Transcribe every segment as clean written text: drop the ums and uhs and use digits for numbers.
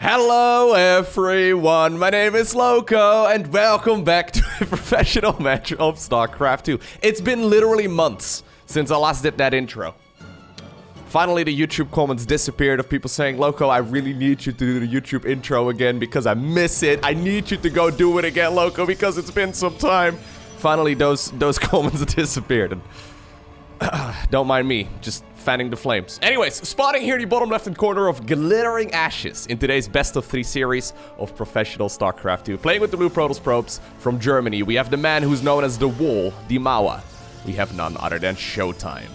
Hello everyone, my name is Lowko and welcome back to a professional match of StarCraft 2. It's been literally months since I last did that intro. Finally the YouTube comments disappeared of people saying, Lowko, I really need you to do the YouTube intro again because I miss it. I need you to go do it again, Lowko, because it's been some time. Finally those comments disappeared. And don't mind me, just fanning the flames. Anyways, spotting here in the bottom left-hand corner of Glittering Ashes in today's best of 3 series of professional StarCraft 2. Playing with the blue Protoss probes from Germany, we have the man who's known as the Wall, the Mauer. We have none other than ShoWTimE.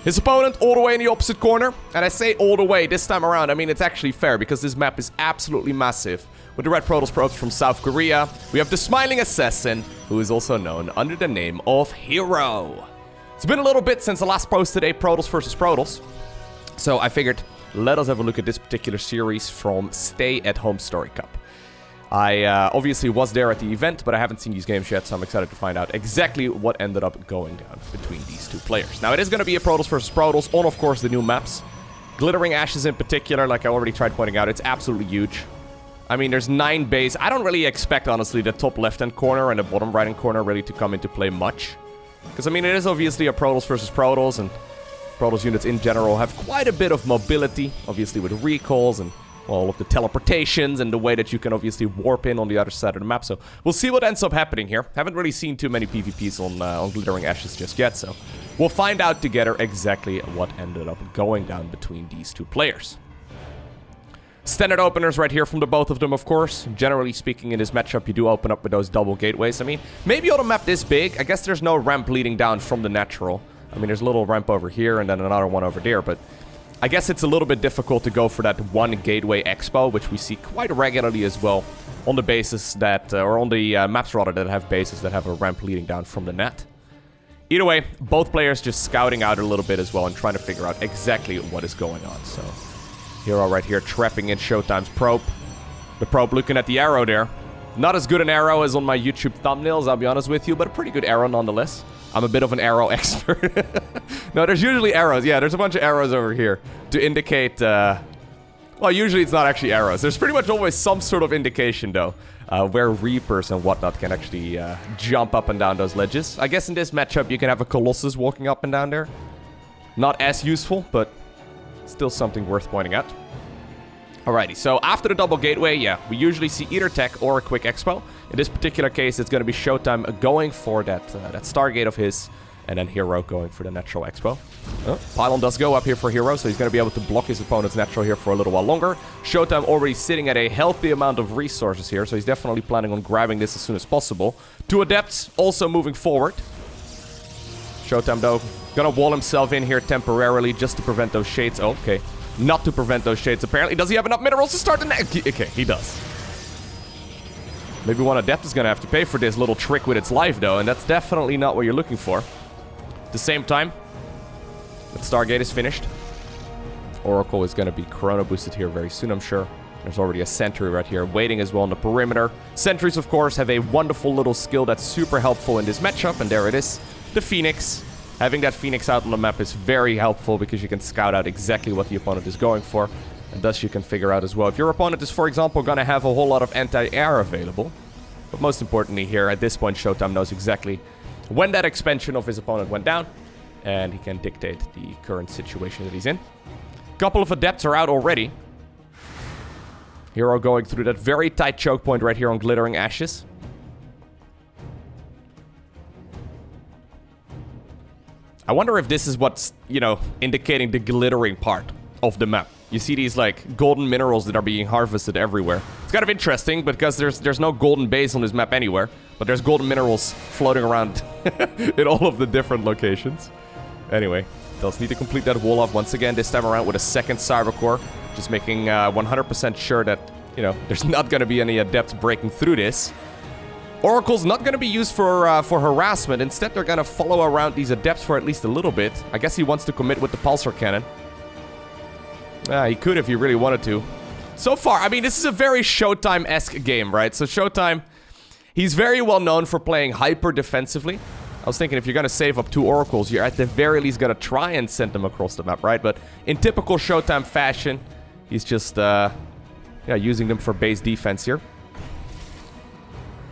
His opponent all the way in the opposite corner, and I say all the way this time around, I mean it's actually fair because this map is absolutely massive. With the red Protoss probes from South Korea, we have the Smiling Assassin, who is also known under the name of herO. It's been a little bit since I last posted a Protoss versus Protoss, so I figured let us have a look at this particular series from Stay at Home Story Cup. I obviously was there at the event, but I haven't seen these games yet, so I'm excited to find out exactly what ended up going down between these two players. Now, it is going to be a Protoss versus Protoss on, of course, the new maps. Glittering Ashes in particular, like I already tried pointing out, it's absolutely huge. I mean, there's 9 bays. I don't really expect, honestly, the top left-hand corner and the bottom right-hand corner really to come into play much. Because, I mean, it is obviously a Protoss versus Protoss, and Protoss units in general have quite a bit of mobility, obviously with recalls and well, all of the teleportations and the way that you can obviously warp in on the other side of the map. So we'll see what ends up happening here. Haven't really seen too many PvPs on Glittering Ashes just yet, so we'll find out together exactly what ended up going down between these two players. Standard openers right here from the both of them, of course. Generally speaking, in this matchup, you do open up with those double gateways. I mean, maybe on a map this big, I guess there's no ramp leading down from the natural. I mean, there's a little ramp over here and then another one over there, but I guess it's a little bit difficult to go for that one gateway expo, which we see quite regularly as well on the bases that, or on the maps rather, that have bases that have a ramp leading down from the net. Either way, both players just scouting out a little bit as well and trying to figure out exactly what is going on, so herO right here trapping in ShoWTimE's probe. The probe looking at the arrow there. Not as good an arrow as on my YouTube thumbnails, I'll be honest with you, but a pretty good arrow nonetheless. I'm a bit of an arrow expert. No, there's usually arrows. Yeah, there's a bunch of arrows over here to indicate... well, usually it's not actually arrows. There's pretty much always some sort of indication, though, where Reapers and whatnot can actually jump up and down those ledges. I guess in this matchup you can have a Colossus walking up and down there. Not as useful, but still something worth pointing out. Alrighty, so after the double gateway, yeah, we usually see either tech or a quick expo. In this particular case, it's going to be ShoWTimE going for that Stargate of his, and then herO going for the natural expo. Oh, pylon does go up here for herO, so he's going to be able to block his opponent's natural here for a little while longer. ShoWTimE already sitting at a healthy amount of resources here, so he's definitely planning on grabbing this as soon as possible. 2 adepts also moving forward. ShoWTimE, though, gonna wall himself in here temporarily just to prevent those shades. Oh, okay. Not to prevent those shades, apparently. Does he have enough minerals to start the next? Okay, he does. Maybe one adept is gonna have to pay for this little trick with its life, though, and that's definitely not what you're looking for. At the same time, the Stargate is finished. Oracle is gonna be chrono boosted here very soon, I'm sure. There's already a sentry right here waiting as well on the perimeter. Sentries, of course, have a wonderful little skill that's super helpful in this matchup, and there it is. The Phoenix. Having that Phoenix out on the map is very helpful because you can scout out exactly what the opponent is going for. And thus you can figure out as well if your opponent is, for example, going to have a whole lot of anti-air available. But most importantly here, at this point, ShoWTimE knows exactly when that expansion of his opponent went down. And he can dictate the current situation that he's in. A couple of adepts are out already. herO going through that very tight choke point right here on Glittering Ashes. I wonder if this is what's, you know, indicating the glittering part of the map. You see these, like, golden minerals that are being harvested everywhere. It's kind of interesting because there's no golden base on this map anywhere, but there's golden minerals floating around in all of the different locations. Anyway, does need to complete that wall off once again, this time around with a second Cyber Core, just making 100% sure that, you know, there's not going to be any adepts breaking through this. Oracle's not going to be used for harassment. Instead, they're going to follow around these adepts for at least a little bit. I guess he wants to commit with the pulsar cannon. He could if he really wanted to. So far, I mean, this is a very ShoWTimE-esque game, right? So ShoWTimE, he's very well known for playing hyper defensively. I was thinking if you're going to save up 2 Oracles, you're at the very least going to try and send them across the map, right? But in typical ShoWTimE fashion, he's just yeah, using them for base defense here.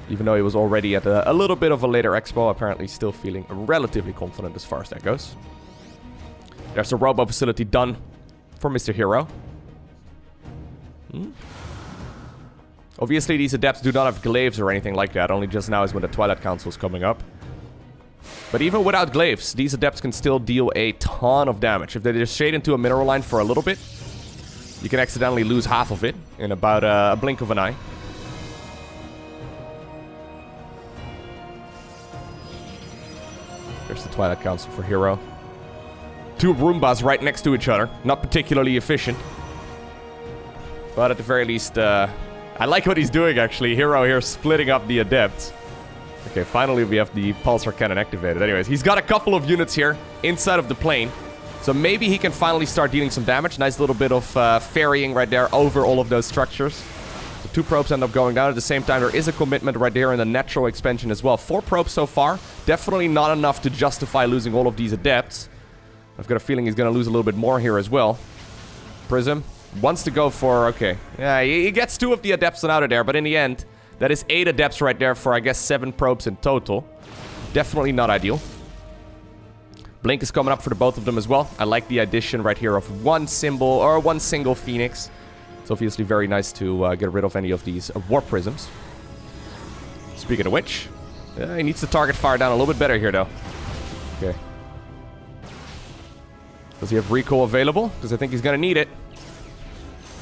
Even though he was already at a little bit of a later expo, apparently still feeling relatively confident as far as that goes. There's the robo facility done for Mr. herO. Obviously, these adepts do not have glaives or anything like that. Only just now is when the Twilight Council is coming up. But even without glaives, these adepts can still deal a ton of damage. If they just shade into a mineral line for a little bit, you can accidentally lose half of it in about a blink of an eye. There's the Twilight Council for herO. Two Roombas right next to each other. Not particularly efficient. But at the very least, I like what he's doing, actually. herO here splitting up the adepts. Okay, finally we have the pulsar cannon activated. Anyways, he's got a couple of units here inside of the plane. So maybe he can finally start dealing some damage. Nice little bit of ferrying right there over all of those structures. So 2 probes end up going down. At the same time, there is a commitment right there in the natural expansion as well. 4 probes so far. Definitely not enough to justify losing all of these adepts. I've got a feeling he's going to lose a little bit more here as well. Prism wants to go for... Okay. Yeah, he gets 2 of the adepts out of there. But in the end, that is 8 adepts right there for, I guess, 7 probes in total. Definitely not ideal. Blink is coming up for the both of them as well. I like the addition right here of one symbol or one single Phoenix. It's obviously very nice to get rid of any of these Warp Prisms. Speaking of which, he needs to target fire down a little bit better here, though. Okay. Does he have recall available? Because I think he's going to need it.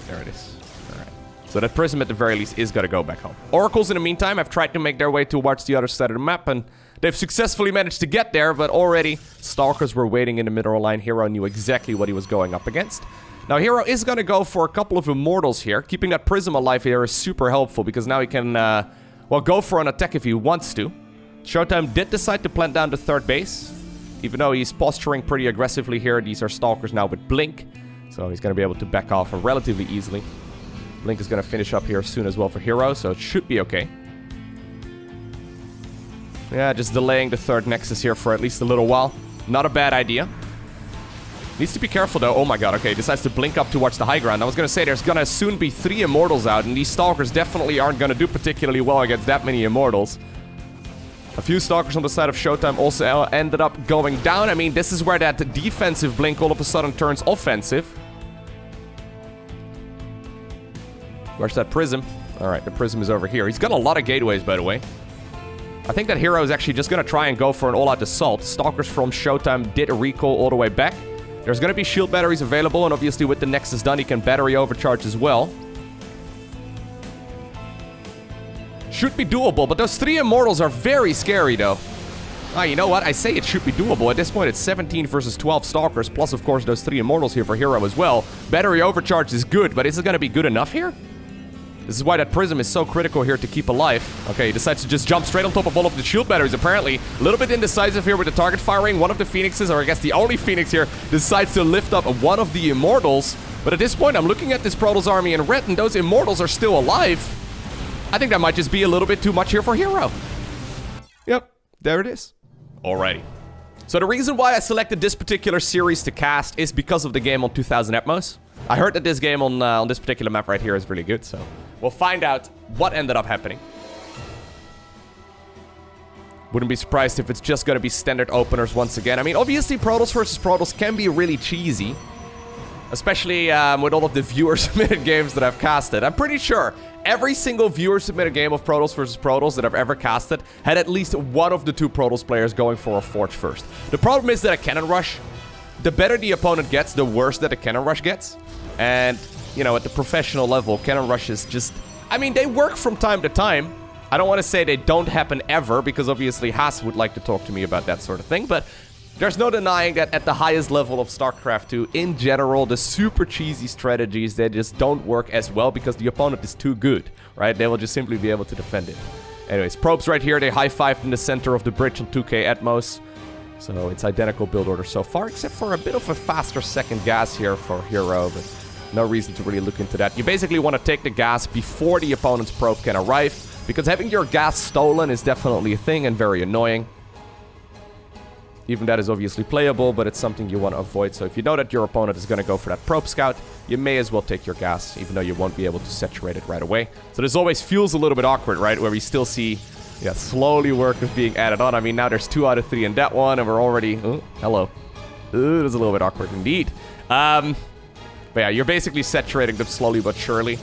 There it is. Alright. So that Prism at the very least is going to go back home. Oracles in the meantime have tried to make their way towards the other side of the map, and they've successfully managed to get there, but already Stalkers were waiting in the mineral line. herO knew exactly what he was going up against. Now herO is going to go for a couple of Immortals here. Keeping that Prism alive here is super helpful, because now he can, well, go for an attack if he wants to. ShoWTimE did decide to plant down the 3rd base. Even though he's posturing pretty aggressively here, these are Stalkers now with Blink. So he's going to be able to back off relatively easily. Blink is going to finish up here soon as well for herO, so it should be okay. Yeah, just delaying the 3rd Nexus here for at least a little while. Not a bad idea. Needs to be careful though. Oh my god, okay, decides to blink up towards the high ground. I was going to say there's going to soon be 3 Immortals out, and these Stalkers definitely aren't going to do particularly well against that many Immortals. A few Stalkers on the side of ShoWTimE also ended up going down. I mean, this is where that defensive blink all of a sudden turns offensive. Where's that Prism? Alright, the Prism is over here. He's got a lot of gateways, by the way. I think that herO is actually just going to try and go for an all-out assault. Stalkers from ShoWTimE did a recall all the way back. There's going to be shield batteries available, and obviously with the Nexus done, he can battery overcharge as well. Should be doable, but those 3 Immortals are very scary, though. Ah, you know what? I say it should be doable. At this point, it's 17 versus 12 Stalkers, plus, of course, those 3 Immortals here for herO as well. Battery overcharge is good, but is it going to be good enough here? This is why that Prism is so critical here to keep alive. Okay, he decides to just jump straight on top of all of the shield batteries, apparently. A little bit indecisive here with the target firing. One of the Phoenixes, or I guess the only Phoenix here, decides to lift up one of the Immortals. But at this point, I'm looking at this Protoss army in red, and those Immortals are still alive. I think that might just be a little bit too much here for herO. Yep, there it is. Alrighty. So the reason why I selected this particular series to cast is because of the game on 2000 Atmos. I heard that this game on this particular map right here is really good, so we'll find out what ended up happening. Wouldn't be surprised if it's just going to be standard openers once again. I mean, obviously, Protoss versus Protoss can be really cheesy. Especially with all of the viewer-submitted games that I've casted. I'm pretty sure every single viewer-submitted game of Protoss versus Protoss that I've ever casted had at least one of the 2 Protoss players going for a Forge first. The problem is that a Cannon Rush, the better the opponent gets, the worse that a Cannon Rush gets. And, you know, at the professional level, Cannon Rushes just... I mean, they work from time to time. I don't want to say they don't happen ever, because obviously Haas would like to talk to me about that sort of thing, but... There's no denying that at the highest level of StarCraft 2, in general, the super cheesy strategies, they just don't work as well because the opponent is too good, right? They will just simply be able to defend it. Anyways, probes right here, they high-fived in the center of the bridge on 2K Atmos. So it's identical build order so far, except for a bit of a faster second gas here for herO, but no reason to really look into that. You basically want to take the gas before the opponent's probe can arrive, because having your gas stolen is definitely a thing and very annoying. Even that is obviously playable, but it's something you want to avoid. So if you know that your opponent is going to go for that probe scout, you may as well take your gas, even though you won't be able to saturate it right away. So this always feels a little bit awkward, right? Where we still see, yeah, slowly workers being added on. I mean, now there's 2 out of 3 in that one, and we're already... Oh, hello. Ooh, it's a little bit awkward indeed. But yeah, you're basically saturating them slowly but surely.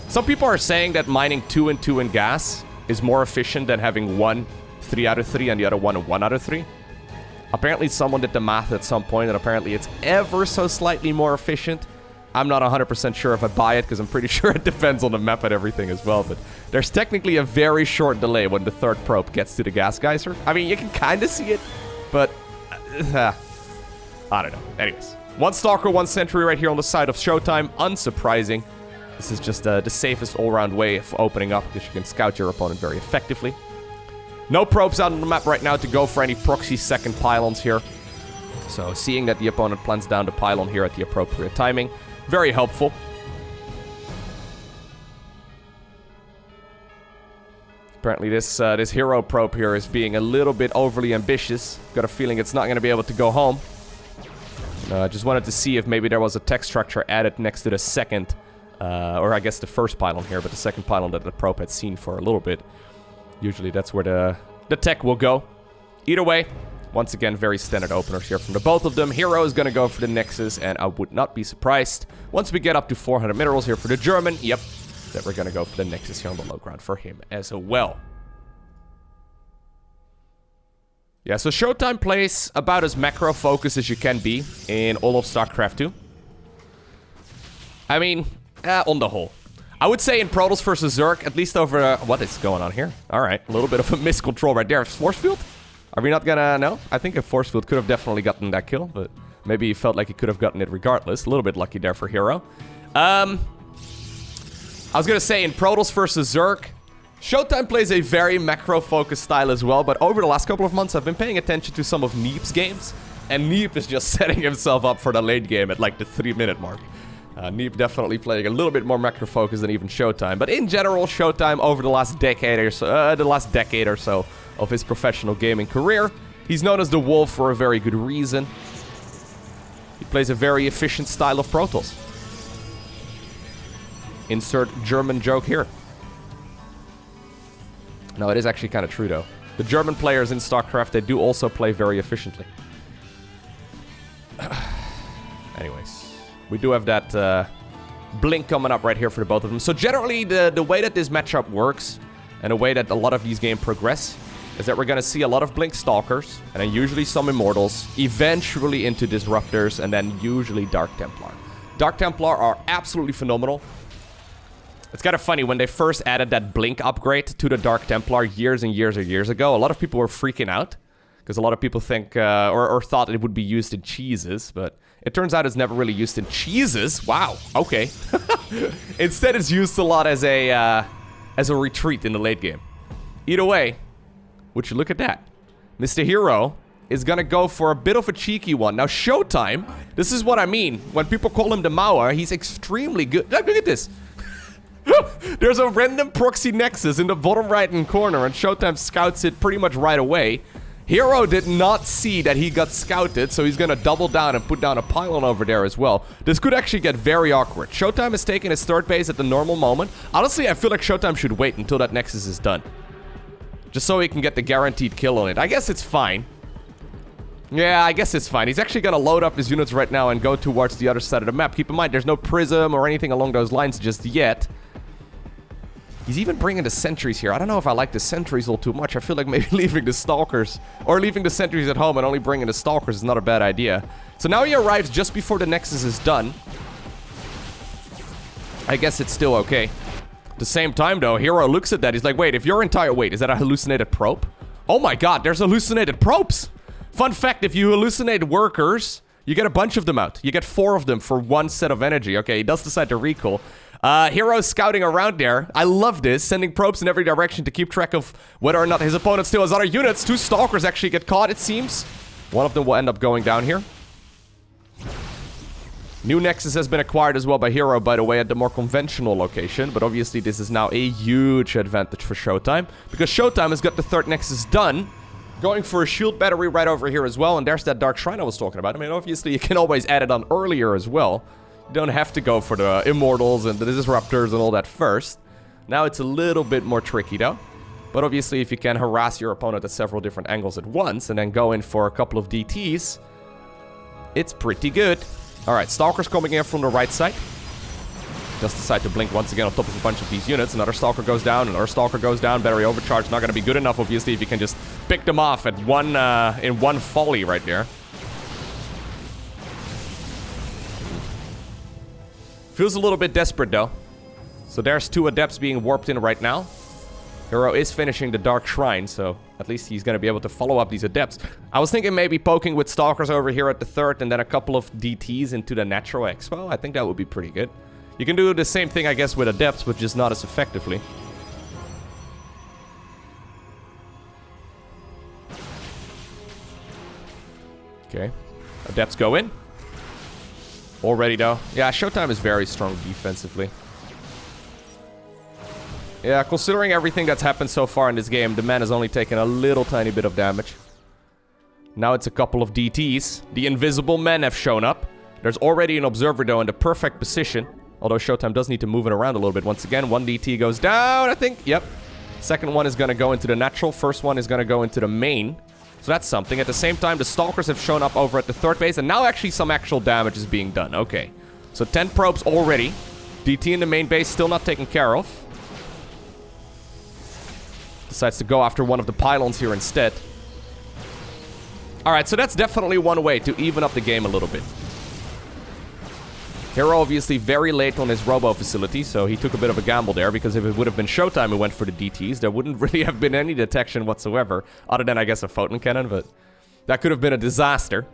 Some people are saying that mining 2 and 2 in gas is more efficient than having 1 3 out of 3 and the other one 1 out of 3. Apparently someone did the math at some point, and apparently it's ever so slightly more efficient. I'm not 100% sure if I buy it, because I'm pretty sure it depends on the map and everything as well. But there's technically a very short delay when the 3rd probe gets to the gas geyser. I mean, you can kind of see it, but... I don't know. Anyways. 1 Stalker, 1 Sentry right here on the side of ShoWTimE. Unsurprising. This is just the safest all-round way of opening up, because you can scout your opponent very effectively. No probes out on the map right now to go for any proxy second pylons here. So seeing that the opponent plants down the pylon here at the appropriate timing, very helpful. Apparently this herO probe here is being a little bit overly ambitious. Got a feeling it's not going to be able to go home. Just wanted to see if maybe there was a tech structure added next to the second, or I guess the first pylon here, but the second pylon that the probe had seen for a little bit. Usually that's where the tech will go. Either way, once again, very standard openers here from the both of them. herO is going to go for the Nexus, and I would not be surprised once we get up to 400 minerals here for the German. Yep, that we're going to go for the Nexus here on the low ground for him as well. Yeah, so ShoWTimE plays about as macro-focused as you can be in all of StarCraft 2. I mean, on the whole. I would say in Protoss versus Zerg, at least over... what is going on here? Alright, a little bit of a miscontrol right there. Force field? Are we not gonna... No? I think a force field could have definitely gotten that kill, but maybe he felt like he could have gotten it regardless. A little bit lucky there for herO. I was gonna say, in Protoss versus Zerg, ShoWTimE plays a very macro-focused style as well, but over the last couple of months, I've been paying attention to some of Neep's games, and Neep is just setting himself up for the late game at like the 3-minute mark. Neep definitely playing a little bit more macro-focused than even ShoWTimE, but in general, ShoWTimE over the last decade or so, of his professional gaming career, he's known as the Wolf for a very good reason. He plays a very efficient style of Protoss. Insert German joke here. No, it is actually kind of true, though. The German players in StarCraft, they do also play very efficiently. Anyways, we do have that blink coming up right here for the both of them. So generally, the way that this matchup works, and the way that a lot of these games progress, is that we're going to see a lot of Blink Stalkers, and then usually some Immortals, eventually into Disruptors, and then usually Dark Templar. Dark Templar are absolutely phenomenal. It's kind of funny, when they first added that Blink upgrade to the Dark Templar years and years ago, a lot of people were freaking out, because a lot of people think, or thought it would be used in cheeses, but it turns out it's never really used in cheeses. Wow, okay. Instead, it's used a lot as a retreat in the late game. Either way, would you look at that? Mr. herO is gonna go for a bit of a cheeky one. Now, ShoWTimE, this is what I mean. When people call him the Mauer, he's extremely good. Look at this. There's a random proxy nexus in the bottom right-hand corner, and ShoWTimE scouts it pretty much right away. herO did not see that he got scouted, so he's gonna double down and put down a pylon over there as well. This could actually get very awkward. ShoWTimE has taken his 3rd base at the normal moment. Honestly, I feel like ShoWTimE should wait until that nexus is done, just so he can get the guaranteed kill on it. I guess it's fine. Yeah, I guess it's fine. He's actually gonna load up his units right now and go towards the other side of the map. Keep in mind, there's no prism or anything along those lines just yet. He's even bringing the sentries here. I don't know if I like the sentries all too much. I feel like maybe leaving the stalkers, or leaving the sentries at home and only bringing the stalkers is not a bad idea. So now he arrives just before the nexus is done. I guess it's still okay. At the same time, though, herO looks at that. He's like, wait, if your entire... Wait, is that a hallucinated probe? Oh my god, there's hallucinated probes! Fun fact, if you hallucinate workers, you get a bunch of them out. You get 4 of them for 1 set of energy. Okay, he does decide to recall. herO's scouting around there. I love this, sending probes in every direction to keep track of whether or not his opponent still has other units. 2 stalkers actually get caught, it seems. One of them will end up going down here. New nexus has been acquired as well by herO, by the way, at the more conventional location. But obviously this is now a huge advantage for ShoWTimE, because ShoWTimE has got the 3rd nexus done Going for a shield battery right over here as well, and there's that Dark Shrine I was talking about. I mean, obviously, you can always add it on earlier as well. You don't have to go for the Immortals and the Disruptors and all that first. Now it's a little bit more tricky, though. But obviously, if you can harass your opponent at several different angles at once and then go in for a couple of DTs, it's pretty good. Alright, Stalker's coming in from the right side. Just decide to blink once again on top of a bunch of these units. Another Stalker goes down, another Stalker goes down. Battery overcharge not going to be good enough, obviously, if you can just pick them off at in one volley right there. Feels a little bit desperate, though. So there's 2 Adepts being warped in right now. herO is finishing the Dark Shrine, so at least he's going to be able to follow up these Adepts. I was thinking maybe poking with Stalkers over here at the 3rd and then a couple of DTs into the Natural Expo. I think that would be pretty good. You can do the same thing, I guess, with Adepts, but just not as effectively. Okay. Adepts go in. Already, though. Yeah, ShoWTimE is very strong defensively. Yeah, considering everything that's happened so far in this game, the man has only taken a little tiny bit of damage. Now it's a couple of DTs. The invisible men have shown up. There's already an Observer, though, in the perfect position. Although ShoWTimE does need to move it around a little bit. Once again, 1 DT goes down, I think. Yep. Second one is going to go into the natural. First one is going to go into the main. So that's something. At the same time, the Stalkers have shown up over at the 3rd base. And now actually some actual damage is being done. Okay. So 10 probes already. DT in the main base still not taken care of. Decides to go after one of the pylons here instead. Alright, so that's definitely one way to even up the game a little bit. herO obviously very late on his robo facility, so he took a bit of a gamble there, because if it would have been ShoWTimE who went for the DTs, there wouldn't really have been any detection whatsoever, other than, I guess, a photon cannon, but that could have been a disaster.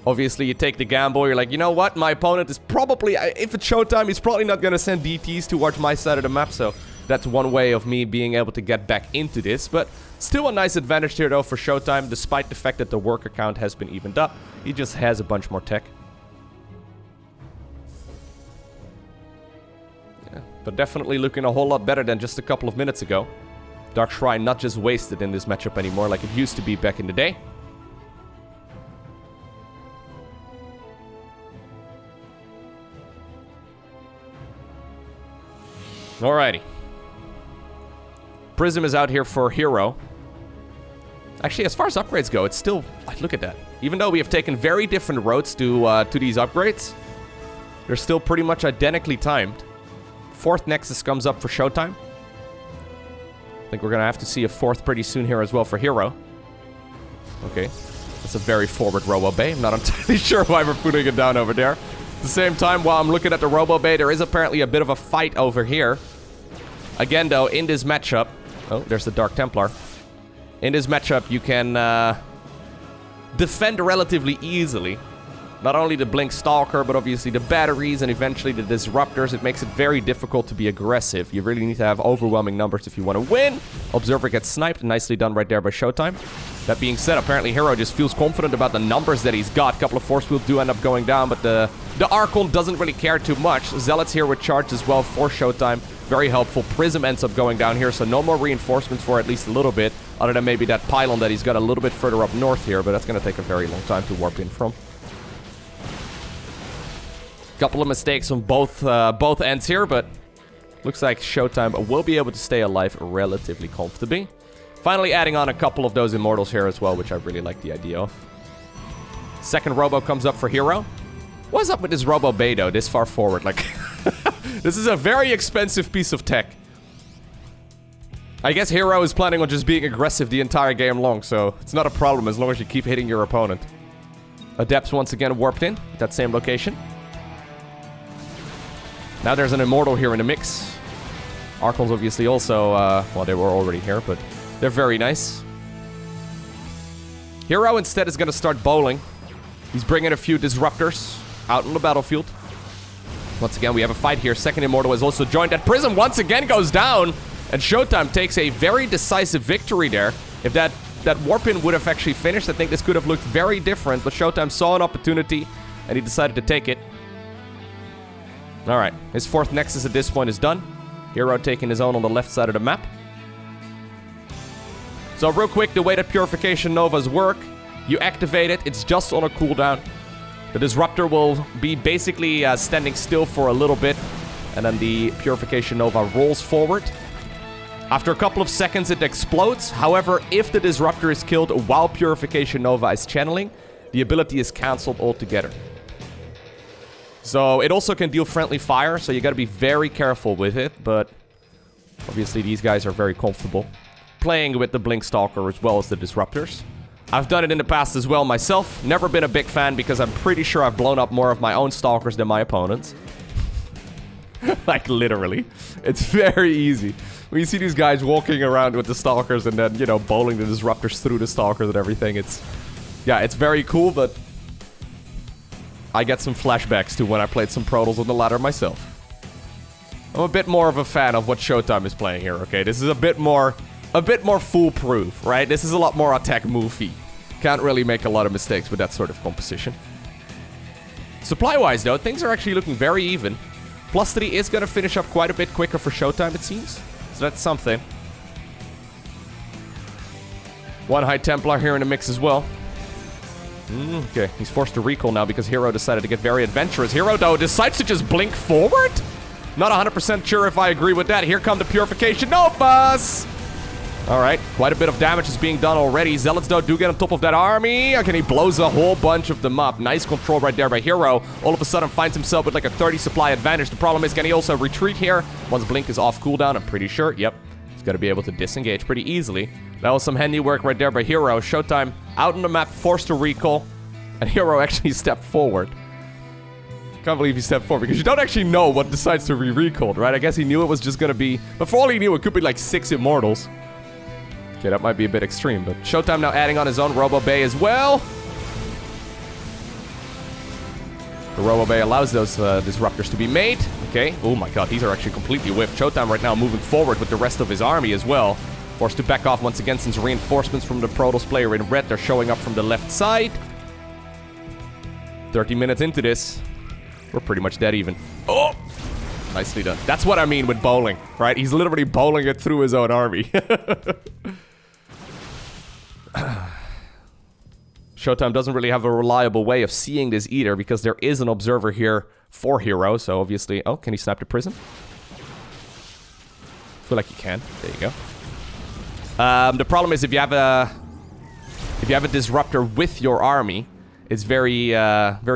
Obviously, you take the gamble, you're like, you know what, my opponent is probably, if it's ShoWTimE, he's probably not going to send DTs towards my side of the map, so that's one way of me being able to get back into this, but still a nice advantage here, though, for ShoWTimE, despite the fact that the worker count has been evened up. He just has a bunch more tech. But definitely looking a whole lot better than just a couple of minutes ago. Dark Shrine not just wasted in this matchup anymore like it used to be back in the day. Alrighty. Prism is out here for herO. Actually, as far as upgrades go, it's still... Look at that. Even though we have taken very different roads to these upgrades, they're still pretty much identically timed. 4th Nexus comes up for ShoWTimE. I think we're going to have to see a 4th pretty soon here as well for herO. Okay. That's a very forward Robo Bay. I'm not entirely sure why we're putting it down over there. At the same time, while I'm looking at the Robo Bay, there is apparently a bit of a fight over here. Again, though, in this matchup... Oh, there's the Dark Templar. In this matchup, you can defend relatively easily. Not only the Blink Stalker, but obviously the batteries and eventually the Disruptors. It makes it very difficult to be aggressive. You really need to have overwhelming numbers if you want to win. Observer gets sniped. Nicely done right there by ShoWTimE. That being said, apparently herO just feels confident about the numbers that he's got. A couple of Force Wheels do end up going down, but the Archon doesn't really care too much. Zealots here with charge as well for ShoWTimE. Very helpful. Prism ends up going down here, so no more reinforcements for at least a little bit. Other than maybe that pylon that he's got a little bit further up north here, but that's going to take a very long time to warp in from. Couple of mistakes on both ends here, but looks like ShoWTimE will be able to stay alive relatively comfortably. Finally adding on a couple of those Immortals here as well, which I really like the idea of. Second Robo comes up for herO. What's up with this Robo Bay, though, this far forward? Like, this is a very expensive piece of tech. I guess herO is planning on just being aggressive the entire game long, so it's not a problem as long as you keep hitting your opponent. Adepts once again warped in, that same location. Now there's an Immortal here in the mix. Archons obviously also, well, they were already here, but they're very nice. herO instead is going to start bowling. He's bringing a few Disruptors out on the battlefield. Once again, we have a fight here. Second Immortal is also joined. That Prism once again goes down, and ShoWTimE takes a very decisive victory there. If that warp-in would have actually finished, I think this could have looked very different, but ShoWTimE saw an opportunity, and he decided to take it. Alright, his 4th Nexus at this point is done. herO taking his own on the left side of the map. So real quick, the way that Purification Novas work, you activate it, it's just on a cooldown. The Disruptor will be basically standing still for a little bit, and then the Purification Nova rolls forward. After a couple of seconds, it explodes. However, if the Disruptor is killed while Purification Nova is channeling, the ability is cancelled altogether. So it also can deal friendly fire, so you gotta be very careful with it, but obviously these guys are very comfortable playing with the Blink Stalker as well as the Disruptors. I've done it in the past as well myself. Never been a big fan because I'm pretty sure I've blown up more of my own Stalkers than my opponents. Like, literally. It's very easy. When you see these guys walking around with the Stalkers and then, you know, bowling the Disruptors through the Stalkers and everything, it's... Yeah, it's very cool, but... I get some flashbacks to when I played some Protoss on the ladder myself. I'm a bit more of a fan of what ShoWTimE is playing here, okay? This is a bit more foolproof, right? This is a lot more attack movie. Can't really make a lot of mistakes with that sort of composition. Supply-wise, though, things are actually looking very even. +3 is going to finish up quite a bit quicker for ShoWTimE, it seems. So that's something. One high Templar here in the mix as well. Okay, he's forced to recall now because herO decided to get very adventurous. herO, though, decides to just blink forward? Not 100% sure if I agree with that. Here come the Purification Novas! Alright, quite a bit of damage is being done already. Zealots, though, do get on top of that army. Okay, he blows a whole bunch of them up. Nice control right there by herO. All of a sudden finds himself with like a 30 supply advantage. The problem is, can he also retreat here? Once Blink is off cooldown, I'm pretty sure. Yep, he's going to be able to disengage pretty easily. That was some handiwork right there by herO. ShoWTimE out on the map, forced to recall. And herO actually stepped forward. Can't believe he stepped forward because you don't actually know what decides to re-recalled, right? I guess he knew it was just going to be... But for all he knew, it could be like 6 Immortals. Okay, that might be a bit extreme, but ShoWTimE now adding on his own Robo Bay as well. The Robo Bay allows those Disruptors to be made. Okay. Oh my god, these are actually completely whiffed. ShoWTimE right now moving forward with the rest of his army as well. Forced to back off once again since reinforcements from the Protoss player in red are showing up from the left side. 30 minutes into this, we're pretty much dead even. Oh! Nicely done. That's what I mean with bowling, right? He's literally bowling it through his own army. ShoWTimE doesn't really have a reliable way of seeing this either because there is an observer here for herO, so obviously... Oh, can he snap to prison? Feel like he can. There you go. The problem is if you have a Disruptor with your army, it's very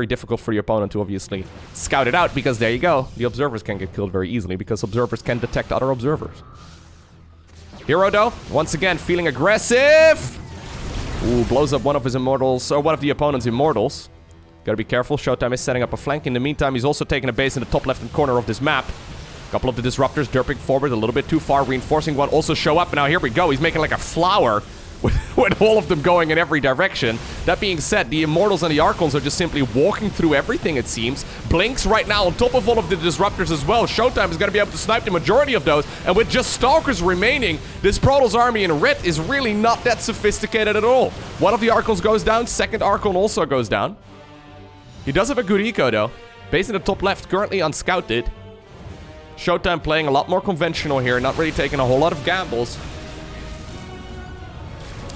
difficult for the opponent to obviously scout it out because there you go. The observers can get killed very easily because observers can detect other observers. herO, though, once again, feeling aggressive. Ooh, blows up one of his Immortals, or one of the opponent's Immortals. Gotta be careful. ShoWTimE is setting up a flank. In the meantime, he's also taking a base in the top left-hand corner of this map. A couple of the Disruptors derping forward a little bit too far. Reinforcing one also show up. And now here we go. He's making like a flower with all of them going in every direction. That being said, the Immortals and the Archons are just simply walking through everything, it seems. Blinks right now on top of all of the Disruptors as well. ShoWTimE is going to be able to snipe the majority of those. And with just Stalkers remaining, this Protoss army in red is really not that sophisticated at all. One of the Archons goes down. Second Archon also goes down. He does have a good eco, though. Base in the top left, currently unscouted. ShoWTimE playing a lot more conventional here, not really taking a whole lot of gambles.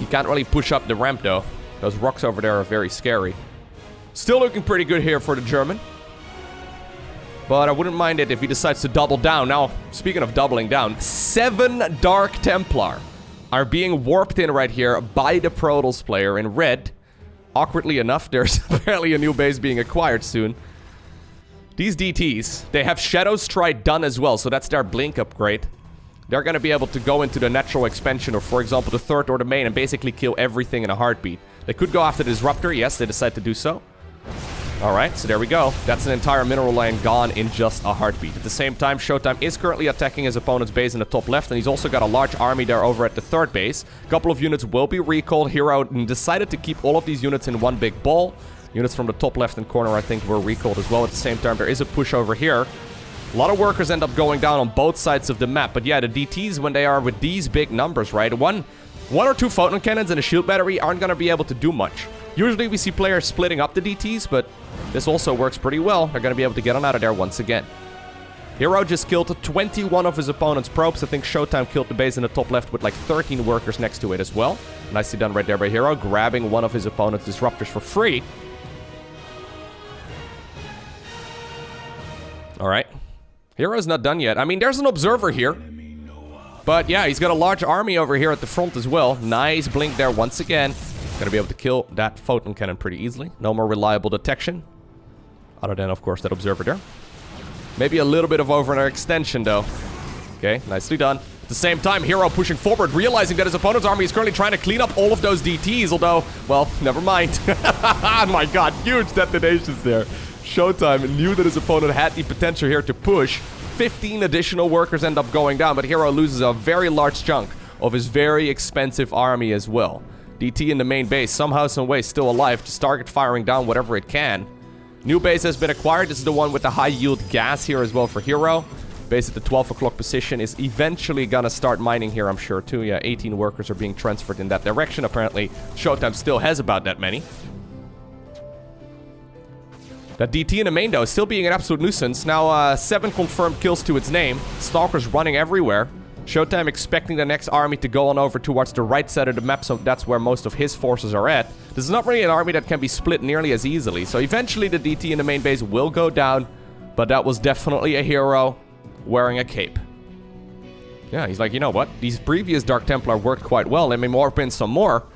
You can't really push up the ramp, though. Those rocks over there are very scary. Still looking pretty good here for the German. But I wouldn't mind it if he decides to double down. Now, speaking of doubling down, 7 Dark Templar are being warped in right here by the Protoss player in red. Awkwardly enough, there's apparently a new base being acquired soon. These DTs, they have Shadow Strike done as well, so that's their blink upgrade. They're going to be able to go into the natural expansion, or for example, the third or the main, and basically kill everything in a heartbeat. They could go after the Disruptor. Yes, they decide to do so. Alright, so there we go. That's an entire mineral line gone in just a heartbeat. At the same time, ShoWTimE is currently attacking his opponent's base in the top left, and he's also got a large army there over at the third base. A couple of units will be recalled. herO decided to keep all of these units in one big ball. Units from the top left-hand corner, I think, were recalled as well. At the same time, there is a push over here. A lot of workers end up going down on both sides of the map. But yeah, the DTs, when they are with these big numbers, right? One or two photon cannons and a shield battery aren't going to be able to do much. Usually we see players splitting up the DTs, but this also works pretty well. They're going to be able to get on out of there once again. herO just killed 21 of his opponent's probes. I think ShoWTimE killed the base in the top left with like 13 workers next to it as well. Nicely done right there by herO, grabbing one of his opponent's disruptors for free. Alright. herO's not done yet. I mean, there's an observer here. But yeah, he's got a large army over here at the front as well. Nice blink there once again. Gonna be able to kill that photon cannon pretty easily. No more reliable detection. Other than, of course, that observer there. Maybe a little bit of overextension, though. Okay, nicely done. At the same time, herO pushing forward, realizing that his opponent's army is currently trying to clean up all of those DTs, although, well, never mind. Oh my god, huge detonations there. ShoWTimE knew that his opponent had the potential here to push. 15 additional workers end up going down, but herO loses a very large chunk of his very expensive army as well. DT in the main base, somehow, some way, still alive, just target firing down whatever it can. New base has been acquired. This is the one with the high yield gas here as well for herO. Base at the 12 o'clock position is eventually gonna start mining here, I'm sure, too. Yeah, 18 workers are being transferred in that direction. Apparently, ShoWTimE still has about that many. That DT in the main, though, is still being an absolute nuisance. Now, 7 confirmed kills to its name. Stalkers running everywhere. ShoWTimE expecting the next army to go on over towards the right side of the map, so that's where most of his forces are at. This is not really an army that can be split nearly as easily, so eventually the DT in the main base will go down, but that was definitely a herO wearing a cape. Yeah, he's like, you know what? These previous Dark Templar worked quite well. Let me warp in some more.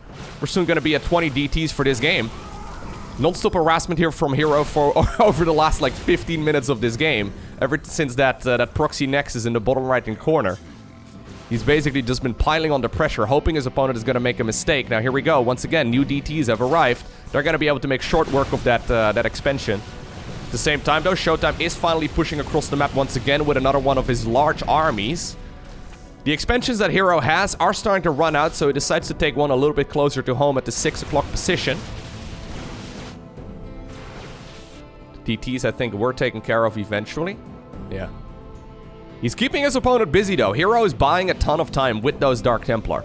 We're soon going to be at 20 DTs for this game. Non-stop harassment here from herO for over the last like 15 minutes of this game, ever since that proxy nexus in the bottom right-hand corner. He's basically just been piling on the pressure, hoping his opponent is going to make a mistake. Now, here we go. Once again, new DTs have arrived. They're going to be able to make short work of that expansion. At the same time, though, ShoWTimE is finally pushing across the map once again with another one of his large armies. The expansions that herO has are starting to run out, so he decides to take one a little bit closer to home at the 6 o'clock position. DTs, I think, were taken care of eventually. Yeah. He's keeping his opponent busy, though. herO is buying a ton of time with those Dark Templar.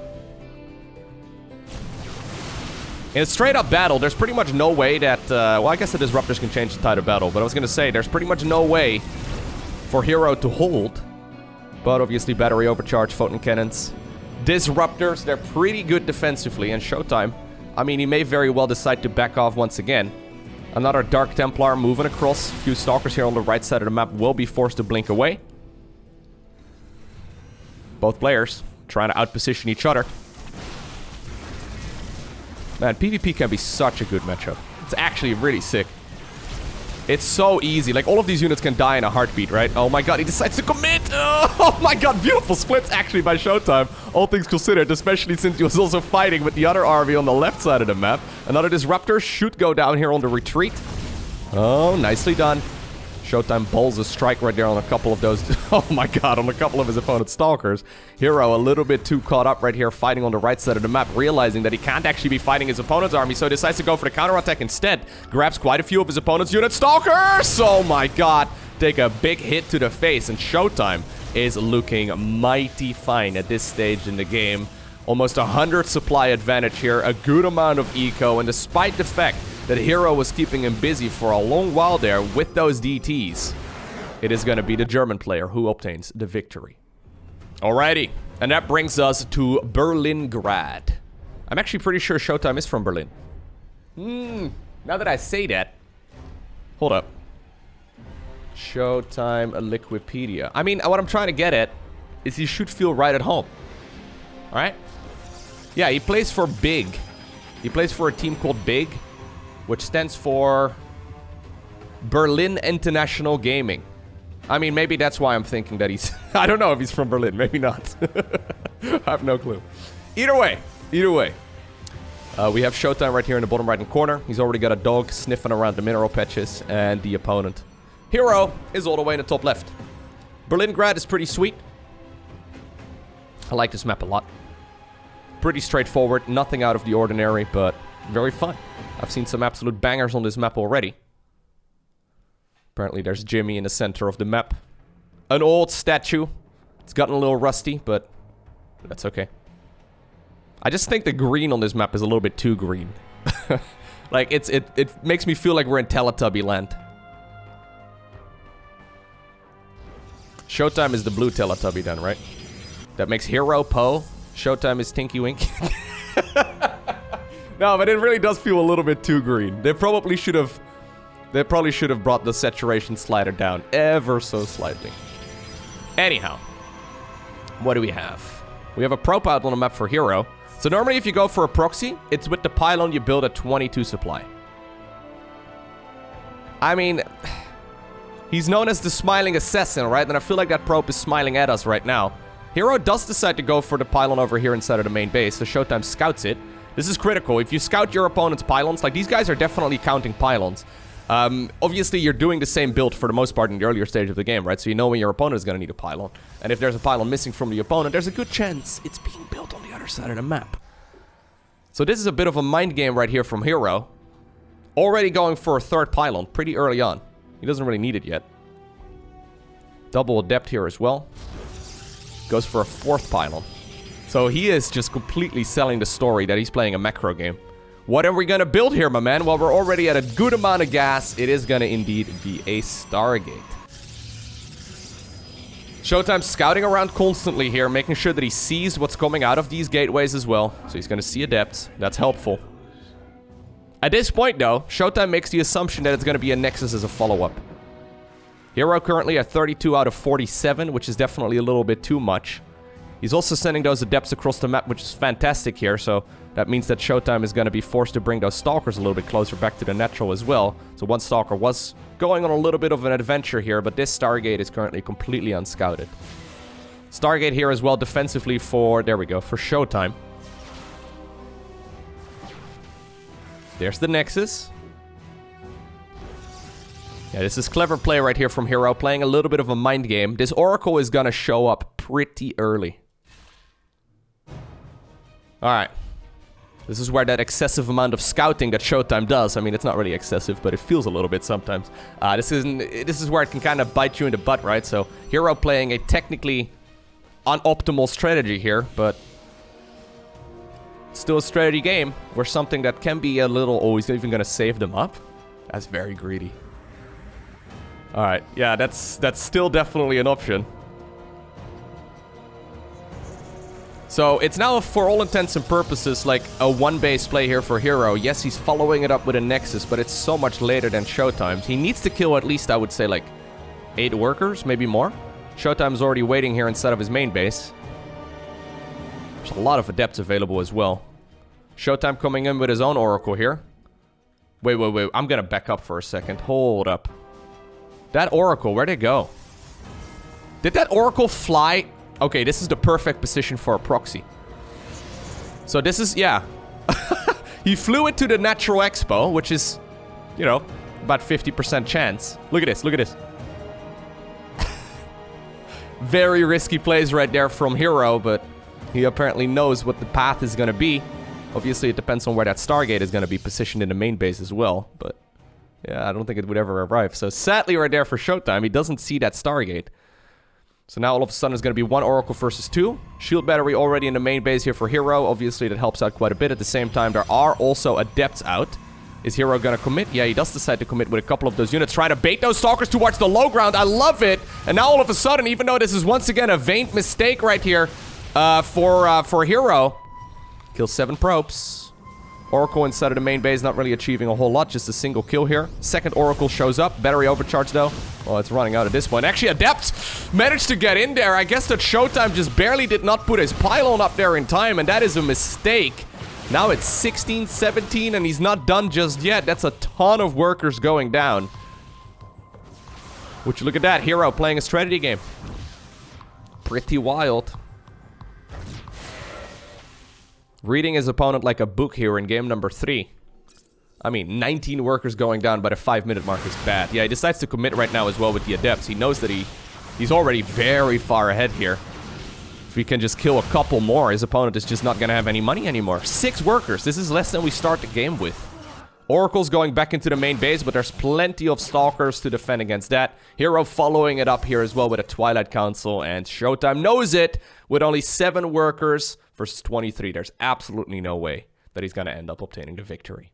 In a straight-up battle, there's pretty much no way that... well, I guess the Disruptors can change the tide of battle, but I was going to say, there's pretty much no way for herO to hold. But obviously, battery overcharge, photon cannons. Disruptors, they're pretty good defensively. And ShoWTimE, I mean, he may very well decide to back off once again. Another Dark Templar moving across. A few Stalkers here on the right side of the map will be forced to blink away. Both players trying to outposition each other. Man, PvP can be such a good matchup. It's actually really sick. It's so easy. Like, all of these units can die in a heartbeat, right? Oh my god, he decides to commit! Oh my god, beautiful splits actually by ShoWTimE. All things considered, especially since he was also fighting with the other army on the left side of the map. Another Disruptor should go down here on the retreat. Oh, nicely done. ShoWTimE bowls a strike right there on a couple of those... Oh my god, on a couple of his opponent's Stalkers. herO a little bit too caught up right here fighting on the right side of the map, realizing that he can't actually be fighting his opponent's army, so he decides to go for the counterattack instead. Grabs quite a few of his opponent's units. Stalkers! Oh my god. Take a big hit to the face, and ShoWTimE is looking mighty fine at this stage in the game. Almost 100 supply advantage here, a good amount of eco, and despite the fact that herO was keeping him busy for a long while there with those DTs, it is going to be the German player who obtains the victory. Alrighty, and that brings us to Berlingrad. I'm actually pretty sure ShoWTimE is from Berlin. Now that I say that, hold up. ShoWTimE Liquipedia. I mean, what I'm trying to get at is he should feel right at home. Alright? Yeah, he plays for BIG. He plays for a team called BIG, which stands for Berlin International Gaming. I mean, maybe that's why I'm thinking that he's... I don't know if he's from Berlin. Maybe not. I have no clue. Either way. We have ShoWTimE right here in the bottom right-hand corner. He's already got a dog sniffing around the mineral patches. And the opponent, herO, is all the way in the top left. Berlingrad is pretty sweet. I like this map a lot. Pretty straightforward. Nothing out of the ordinary, but very fun. I've seen some absolute bangers on this map already. Apparently there's Jimmy in the center of the map. An old statue. It's gotten a little rusty, but that's okay. I just think the green on this map is a little bit too green. Like, it makes me feel like we're in Teletubby land. ShoWTimE is the blue Teletubby then, right? That makes herO Poe. ShoWTimE is Tinky Winky. No, but it really does feel a little bit too green. They probably should have brought the saturation slider down ever so slightly. Anyhow, what do we have? We have a prop out on the map for herO. So normally if you go for a proxy, it's with the pylon you build a 22 supply. I mean, he's known as the smiling assassin, right? And I feel like that probe is smiling at us right now. herO does decide to go for the pylon over here inside of the main base, so ShoWTimE scouts it. This is critical. If you scout your opponent's pylons, like these guys are definitely counting pylons. Obviously, you're doing the same build for the most part in the earlier stage of the game, right? So you know when your opponent is going to need a pylon. And if there's a pylon missing from the opponent, there's a good chance it's being built on the other side of the map. So this is a bit of a mind game right here from herO. Already going for a third pylon pretty early on. He doesn't really need it yet. Double adept here as well. Goes for a fourth pylon. So he is just completely selling the story that he's playing a macro game. What are we going to build here, my man? Well, we're already at a good amount of gas. It is going to indeed be a Stargate. ShoWTimE scouting around constantly here, making sure that he sees what's coming out of these gateways as well. So he's going to see adepts. That's helpful. At this point, though, ShoWTimE makes the assumption that it's going to be a Nexus as a follow-up. herO currently at 32 out of 47, which is definitely a little bit too much. He's also sending those adepts across the map, which is fantastic here, so that means that ShoWTimE is going to be forced to bring those Stalkers a little bit closer back to the natural as well. So one Stalker was going on a little bit of an adventure here, but this Stargate is currently completely unscouted. Stargate here as well defensively for, there we go, for ShoWTimE. There's the Nexus. Yeah, this is clever play right here from herO, playing a little bit of a mind game. This Oracle is gonna show up pretty early. Alright. This is where that excessive amount of scouting that ShoWTimE does, I mean, it's not really excessive, but it feels a little bit sometimes. This is where it can kind of bite you in the butt, right? So, herO playing a technically unoptimal strategy here, but still a strategy game where something that can be a little... Oh, he's even gonna save them up? That's very greedy. Alright, yeah, that's still definitely an option. So, it's now, for all intents and purposes, like a one-base play here for herO. Yes, he's following it up with a Nexus, but it's so much later than ShoWTimE's. He needs to kill at least, I would say, like 8 workers, maybe more. ShoWTimE's already waiting here inside of his main base. There's a lot of adepts available as well. ShoWTimE coming in with his own Oracle here. Wait. I'm gonna back up for a second. Hold up. That Oracle, where'd it go? Did that Oracle fly? Okay, this is the perfect position for a proxy. So this is, yeah. He flew into the Natural Expo, which is, you know, about 50% chance. Look at this, look at this. Very risky plays right there from herO, but he apparently knows what the path is going to be. Obviously, it depends on where that Stargate is going to be positioned in the main base as well, but yeah, I don't think it would ever arrive. So sadly right there for ShoWTimE, he doesn't see that Stargate. So now all of a sudden it's going to be 1 Oracle versus 2. Shield battery already in the main base here for herO. Obviously that helps out quite a bit. At the same time, there are also adepts out. Is herO going to commit? Yeah, he does decide to commit with a couple of those units. Trying to bait those Stalkers towards the low ground. I love it. And now all of a sudden, even though this is once again a vain mistake right here for herO. Kills 7 probes. Oracle inside of the main base not really achieving a whole lot. Just a single kill here. Second Oracle shows up. Battery overcharge though. Well, it's running out at this point. Actually, Adept managed to get in there. I guess that ShoWTimE just barely did not put his pylon up there in time, and that is a mistake. Now it's 16, 17, and he's not done just yet. That's a ton of workers going down. Would you look at that? herO playing a strategy game. Pretty wild. Reading his opponent like a book here in game number 3. I mean, 19 workers going down by the 5-minute mark is bad. Yeah, he decides to commit right now as well with the adepts. He knows that he's already very far ahead here. If he can just kill a couple more, his opponent is just not going to have any money anymore. 6 workers. This is less than we start the game with. Oracle's going back into the main base, but there's plenty of Stalkers to defend against that. herO following it up here as well with a Twilight Council, and ShoWTimE knows it with only 7 workers versus 23. There's absolutely no way that he's going to end up obtaining the victory.